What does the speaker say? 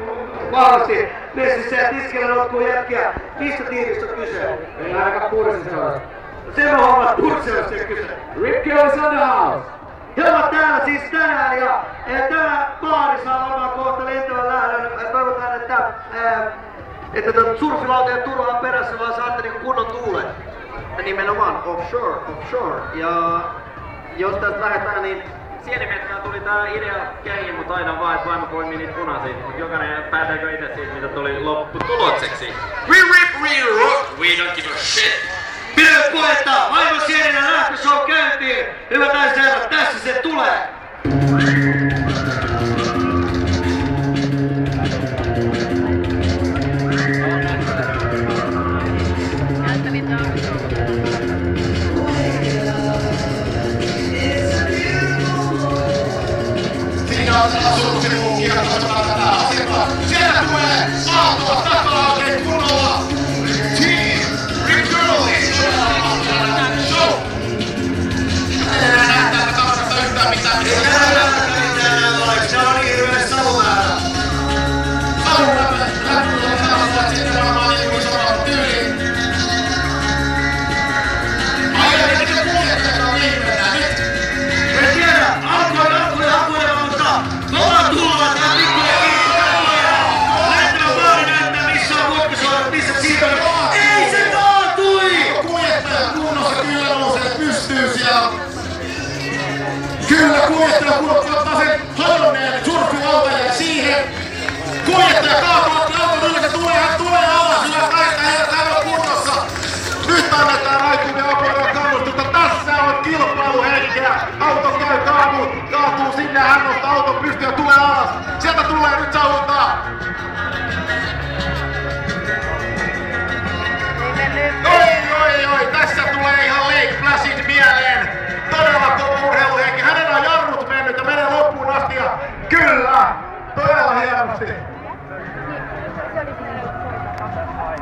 oli vahvasti messissä ja tiskillä notkuu jätkiä. Mistä tiimistä on kyse? Ei ainakaan Pursiseurasta. Se on homma Pursiseurasta kyse. Rip Curl is on the house! He ovat täällä siis tänään ja täällä baarissa on varmaan kohta lentävän lähdön. Toivotaan, että surfilautojen turhaan perässä vaan saatte niinku kunnon tuulen. Nimenomaan offshore. Ja jos tästä lähdetään, niin sienimetkään tuli tää idea kehiin, mutta aina vaan, että vaimo poimii niitä punaisia. Mut jokainen päätääkö itse siitä, mitä tuli lopputulokseksi. We rip, we rock, we don't give a shit. Pidä koettaa! Vaimo sieninä lähtöshow käyntiin! Hyvät naiset ja herrat, tässä se tulee! Sieltä tulee Aalto takaa oikein kunnolla! Team Rip Curl is show! Enää näyttää, että kamerasta yhtään mitään. Ei näyttää ole, se on niin hirveä savumäärä. Savumäärä, läppuilla sanovat sitten varmaan niin kuin sanovat tyyliin. Ai ei, nyt kuljettakaa mihin mennään nyt. En tiedä, alkuja, mutta me ollaan tullut tää pikkuja lähtevä baari näyttää missä on kutkusuorat, missä siitä on. Ei se kaatui! Kuljettaja kunnossa kyllä nousee pystyy siellä. Kyllä kuljettaja kunnossa ottaa sen hajonneen surfilautojen siihen. Kuljettaja kaatuu auton yli, hän tulee alas, hyvä kaikka, hän on kunnossa. Nyt annetaan aikuinen apua kannustusta. Tässä on kilpailuhenkeä. Auto käy kaatuu sinne, hän nostaa auton pystyyn ja tulee alas. Sieltä tulee nyt savuntaa. Oi, tässä tulee ihan Lake Placid mieleen. Todella kova urheiluhenki. Hänellä on jarrut mennyt ja menee loppuun asti ja kyllä, todella hienosti.